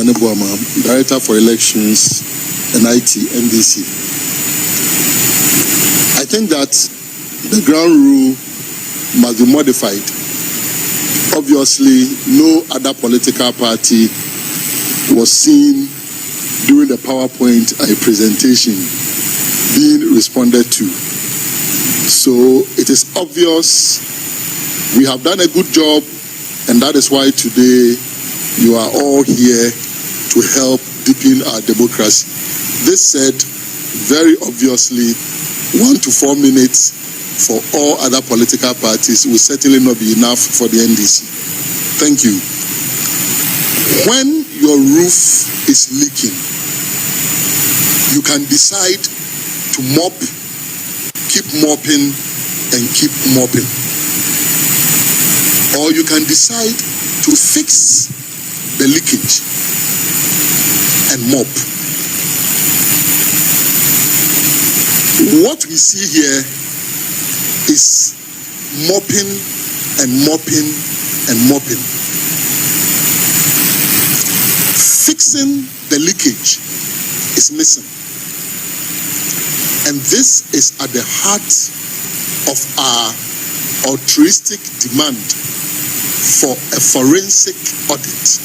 Manebuama, Director for Elections and IT, NDC. I think that the ground rule must be modified. Obviously, no other political party was seen during the PowerPoint presentation being responded to. So it is obvious we have done a good job, and that is why today you are all here to help deepen our democracy. This said, very obviously, 1 to 4 minutes for all other political parties will certainly not be enough for the NDC. Thank you. When your roof is leaking, you can decide to mop, keep mopping, and keep mopping. Or you can decide to fix the leakage and mop. What we see here is mopping and mopping and mopping. Fixing the leakage is missing. And this is at the heart of our altruistic demand for a forensic audit.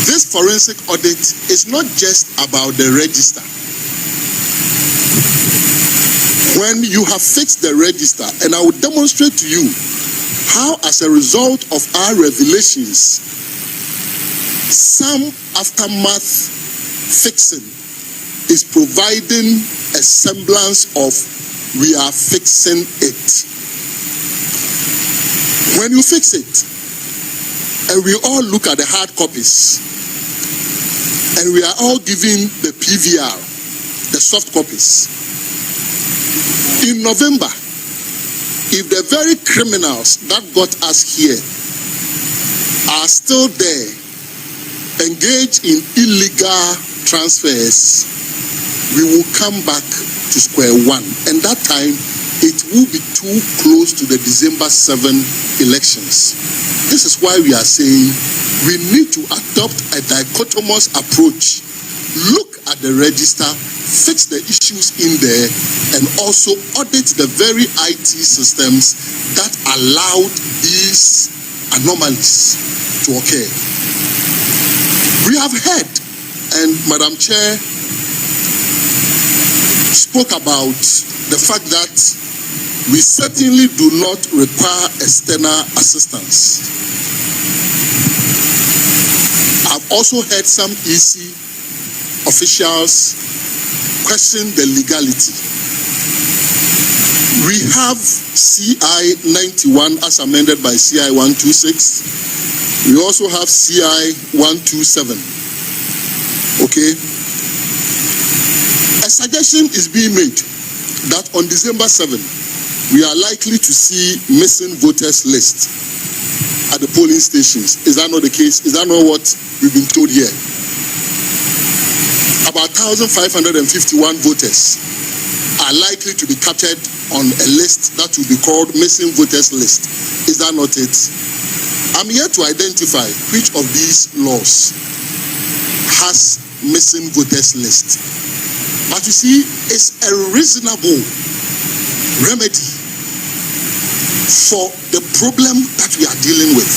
This forensic audit is not just about the register. When you have fixed the register, and I will demonstrate to you how, as a result of our revelations, some aftermath fixing is providing a semblance of we are fixing it. When you fix it, and we all look at the hard copies, and we are all given the PVR, the soft copies. In November, if the very criminals that got us here are still there, engaged in illegal transfers, we will come back to square one. And that time, it will be too close to the December 7 elections. This is why we are saying we need to adopt a dichotomous approach. Look at the register, fix the issues in there, and also audit the very IT systems that allowed these anomalies to occur. We have heard, and Madam Chair spoke about the fact that we certainly do not require external assistance. I've also heard some EC officials question the legality. We have CI 91 as amended by CI 126. We also have CI 127. Okay? A suggestion is being made that on December 7, we are likely to see missing voters list at the polling stations. Is that not the case? Is that not what we've been told here? About 1,551 voters are likely to be captured on a list that will be called missing voters list. Is that not it? I'm here to identify which of these laws has missing voters list. But you see, it's a reasonable remedy for the problem that we are dealing with.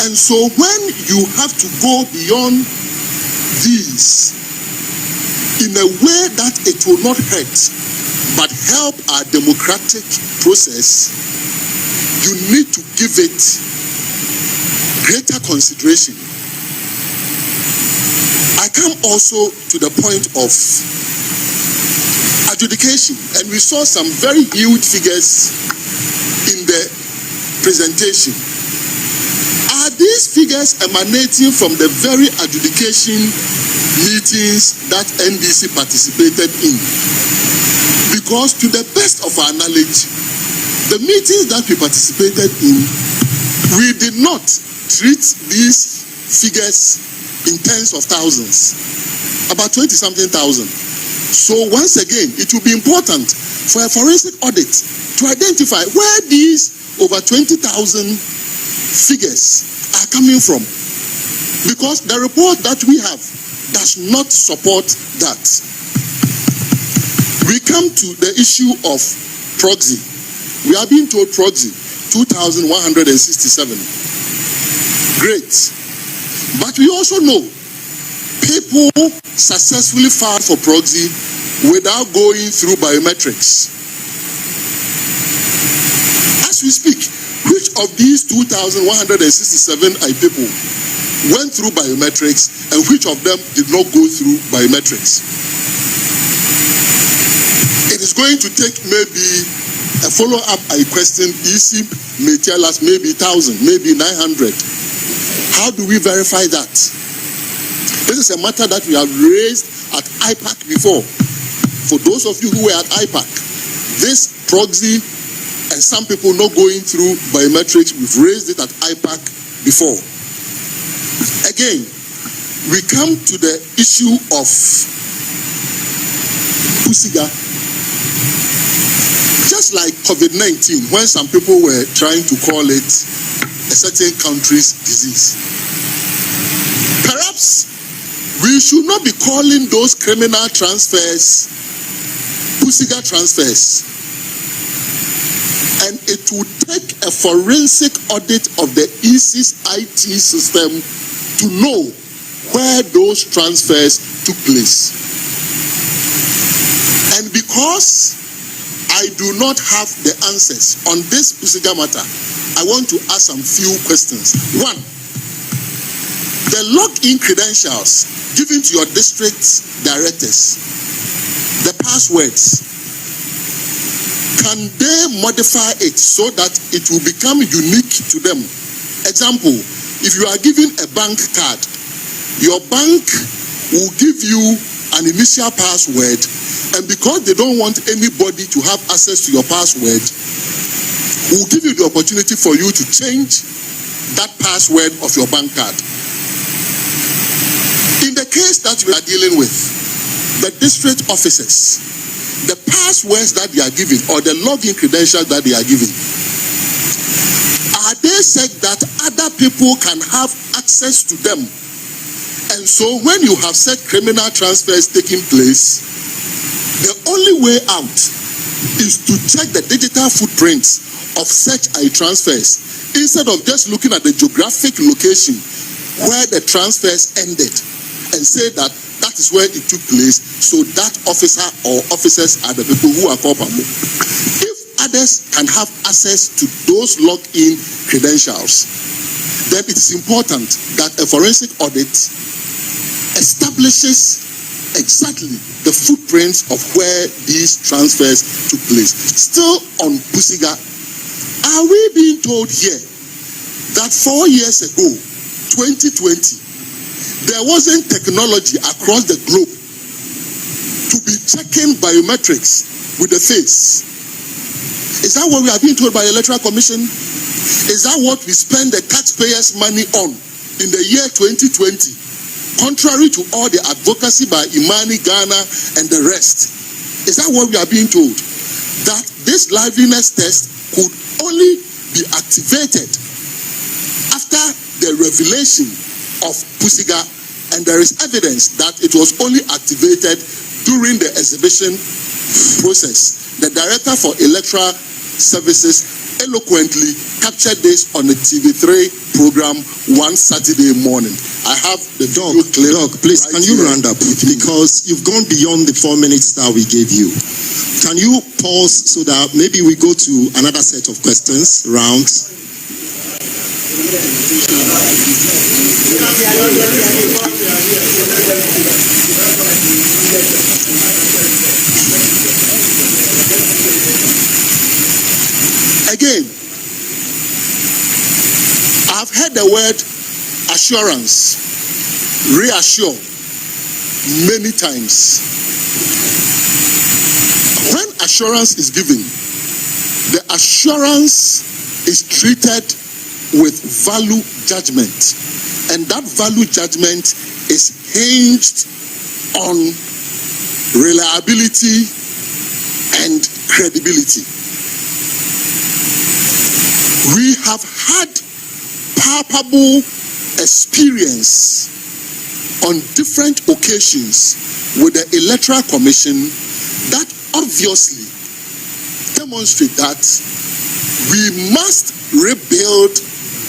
And so when you have to go beyond these in a way that it will not hurt but help our democratic process, you need to give it greater consideration. I come also to the point of adjudication, and we saw some very huge figures in the presentation. Are these figures emanating from the very adjudication meetings that NDC participated in? Because to the best of our knowledge, the meetings that we participated in, we did not treat these figures in tens of thousands, about 20-something thousand. So once again, it will be important for a forensic audit to identify where these over 20,000 figures are coming from, because the report that we have does not support that. We come to the issue of proxy. We are being told proxy 2,167. Great. But we also know people successfully filed for proxy without going through biometrics. As we speak, which of these 2,167 people went through biometrics and which of them did not go through biometrics? It is going to take maybe a follow-up question. EC may tell us maybe 1,000, maybe 900. How do we verify that? This is a matter that we have raised at IPAC before. For those of you who were at IPAC, this proxy and some people not going through biometrics, we've raised it at IPAC before. Again, we come to the issue of Pusiga. Just like COVID-19, when some people were trying to call it a certain country's disease, perhaps we should not be calling those criminal transfers Pusiga transfers. And it will take a forensic audit of the EC's IT system to know where those transfers took place. And because I do not have the answers on this Pusiga matter, I want to ask some few questions. One, the login credentials given to your district directors, the passwords, can they modify it so that it will become unique to them? Example, if you are given a bank card, your bank will give you an initial password, and because they don't want anybody to have access to your password, will give you the opportunity for you to change that password of your bank card. In the case that we are dealing with, the district officers, the passwords that they are giving or the login credentials that they are giving, are they said that other people can have access to them? And so when you have said criminal transfers taking place, the only way out is to check the digital footprints of such transfers instead of just looking at the geographic location where the transfers ended and say that that is where it took place, so that officer or officers are the people who are culpable. If others can have access to those login credentials, then it is important that a forensic audit establishes exactly the footprints of where these transfers took place. Still on Pusiga, are we being told here that 4 years ago, 2020, there wasn't technology across the globe to be checking biometrics with the face? Is that what we are being told by the Electoral Commission? Is that what we spend the taxpayers' money on in the year 2020? Contrary to all the advocacy by Imani, Ghana, and the rest. Is that what we are being told? That this liveliness test could only be activated after the revelation of Pusiga, and there is evidence that it was only activated during the exhibition process. The Director for Electoral Services eloquently captured this on the TV3 program one Saturday morning. I have the Doc, please, right, can you round up? Because you've gone beyond the 4 minutes that we gave you. Can you pause so that maybe we go to another set of questions, rounds? Again, I've heard the word assurance, reassure many times. When assurance is given, the assurance is treated with value judgment, and that value judgment is hinged on reliability and credibility. We have had palpable experience on different occasions with the Electoral Commission that obviously demonstrate that we must rebuild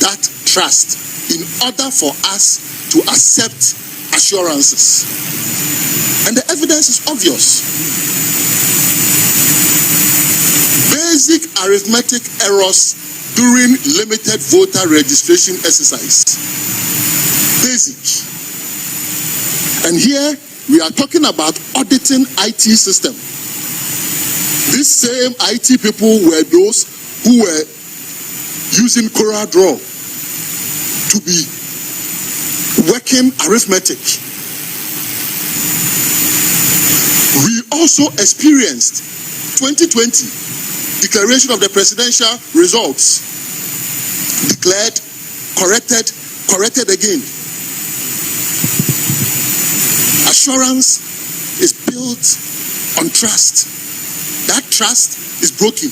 that trust in order for us to accept assurances. And the evidence is obvious. Basic arithmetic errors during limited voter registration exercise. Basic. And here we are talking about auditing IT system. These same IT people were those who were using CorelDRAW to be working arithmetic. We also experienced 2020 declaration of the presidential results. Declared, corrected again. Assurance is built on trust. That trust is broken.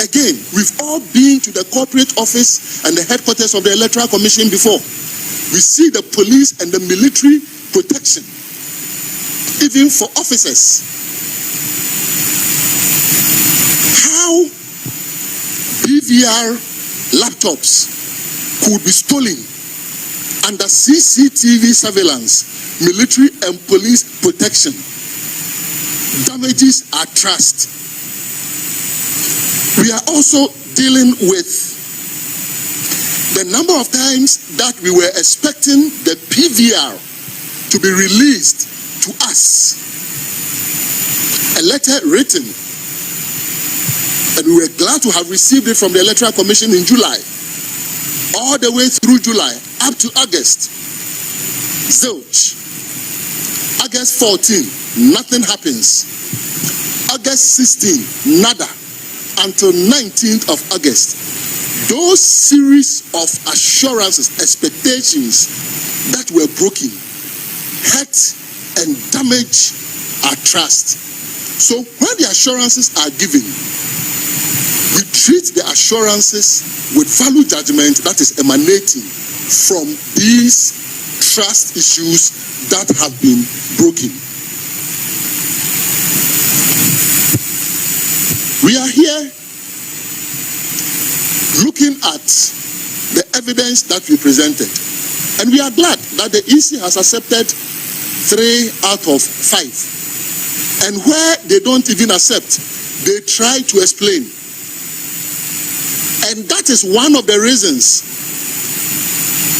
Again, we've all been to the corporate office and the headquarters of the Electoral Commission before. We see the police and the military protection, even for officers. How BVR laptops could be stolen under CCTV surveillance, military and police protection damages our trust. We are also dealing with the number of times that we were expecting the PVR to be released to us. A letter written, and we were glad to have received it from the Electoral Commission in July, all the way through July, up to August. Zilch. August 14, nothing happens. August 16, nada. Until 19th of August. Those series of assurances, expectations that were broken, hurt and damage our trust. So when the assurances are given, we treat the assurances with value judgment that is emanating from these trust issues that have been broken. We are here looking at the evidence that we presented, and we are glad that the EC has accepted 3 out of 5. And where they don't even accept, they try to explain. And that is one of the reasons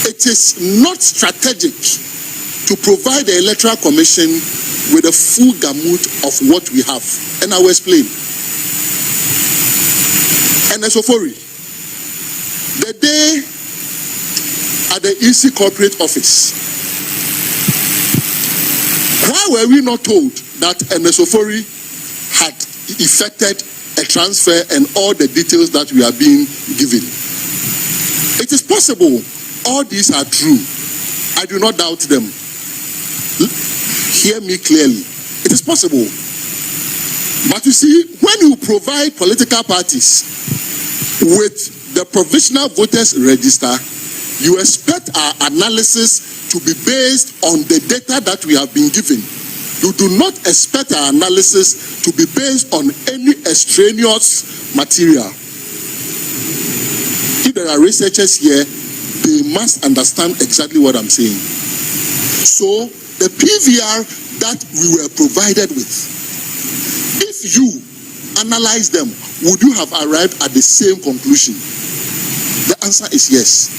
it is not strategic to provide the Electoral Commission with a full gamut of what we have. And I will explain. And Esofori, the day at the EC corporate office, why were we not told that Esofori had effected a transfer and all the details that we are being given? It is possible all these are true. I do not doubt them. Hear me clearly. It is possible. But you see, when you provide political parties with the provisional voters register, you expect our analysis to be based on the data that we have been given. You do not expect our analysis to be based on any extraneous material. If there are researchers here, they must understand exactly what I'm saying. So, the PVR that we were provided with, if you analyze them, would you have arrived at the same conclusion? The answer is yes.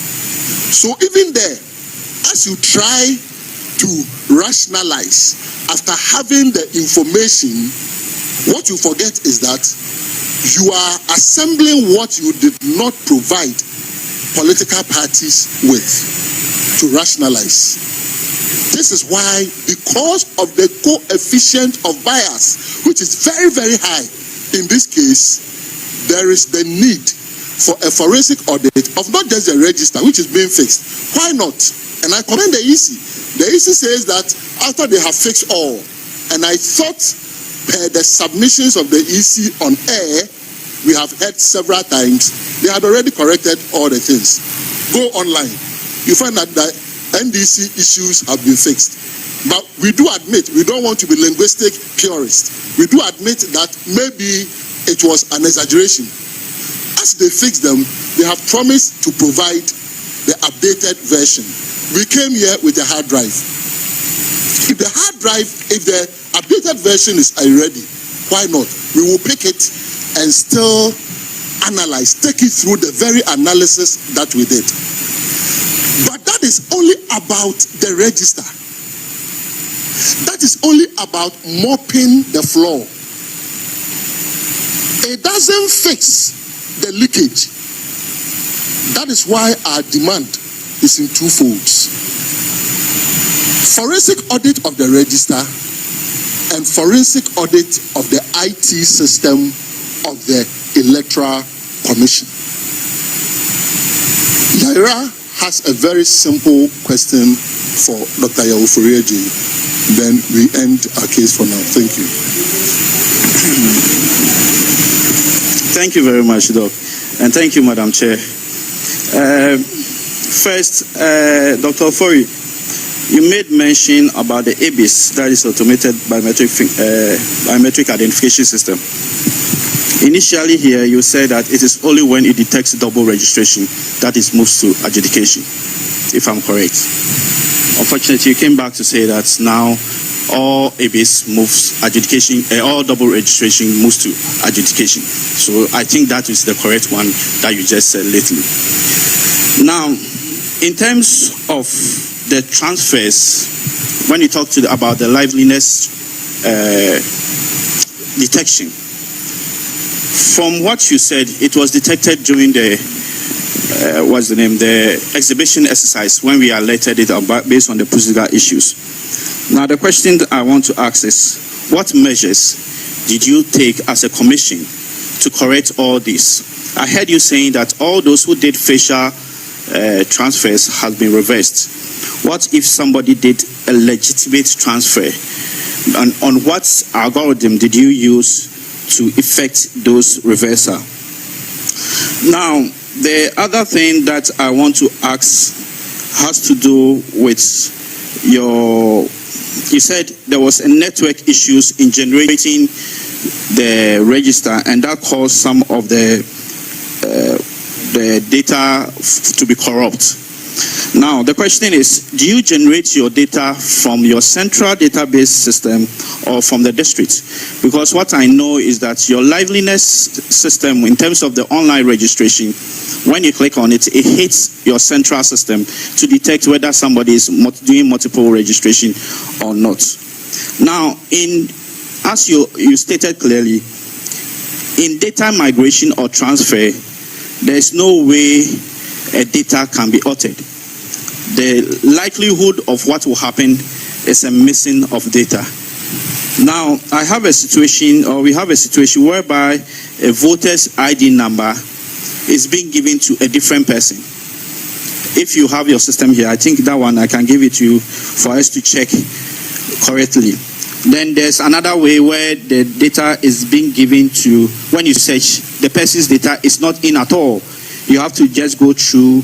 So even there, as you try to rationalize after having the information, what you forget is that you are assembling what you did not provide political parties with to rationalize. This is why, because of the coefficient of bias, which is very, very high in this case, there is the need for a forensic audit of not just the register, which is being fixed. Why not? And I commend the EC. The EC says that after they have fixed all, and I thought per the submissions of the EC on air, we have heard several times, they had already corrected all the things. go online, you find that the NDC issues have been fixed. But we do admit, we don't want to be linguistic purists. We do admit that maybe it was an exaggeration. As they fix them, they have promised to provide the updated version. We came here with a hard drive. If the hard drive, if the updated version is already, why not? We will pick it and still analyze, take it through the very analysis that we did. But that is only about the register. That is only about mopping the floor. It doesn't fix the leakage. That is why our demand is in two folds. Forensic audit of the register and forensic audit of the IT system of the Electoral Commission. Yaira has a very simple question for Dr. Yawofurieji. Then we end our case for now. Thank you. Thank you very much, Doc. And thank you, Madam Chair. First, Dr. Ofori, you made mention about the ABIS, that is Automated Biometric Identification System. Initially here, you said that it is only when it detects double registration that it moves to adjudication, if I'm correct. Unfortunately, you came back to say that now all ABIS moves adjudication, all double registration moves to adjudication. So I think that is the correct one that you just said lately. Now, in terms of the transfers, when you talk about the liveliness detection, from what you said, it was detected during the the exhibition exercise when we alerted it about based on the procedural issues. Now the question that I want to ask is, what measures did you take as a commission to correct all this? I heard you saying that all those who did facial transfers have been reversed. What if somebody did a legitimate transfer? And on what algorithm did you use to effect those reversal? Now, the other thing that I want to ask has to do with you said there was a network issues in generating the register, and that caused some of the data to be corrupt. Now, the question is, do you generate your data from your central database system or from the district? Because what I know is that your liveliness system, in terms of the online registration, when you click on it, it hits your central system to detect whether somebody is doing multiple registration or not. Now, as you stated clearly, in data migration or transfer, there is no way a data can be altered. The likelihood of what will happen is a missing of data. Now, we have a situation whereby a voter's ID number is being given to a different person. If you have your system here, I think that one I can give it to you for us to check correctly. Then there's another way where the data is being given to, when you search, the person's data is not in at all. You have to just go through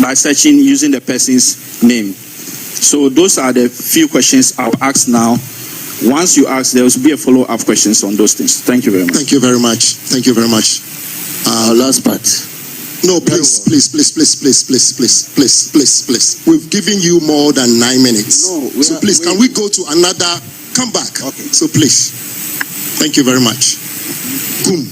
by searching using the person's name. So those are the few questions I'll ask now. Once you ask, there will be a follow-up questions on those things. Thank you very much. Thank you very much. Thank you very much. Last part. No, please. We've given you more than 9 minutes. No, so please, can we go to another? Come back. Okay. So please. Thank you very much. Boom.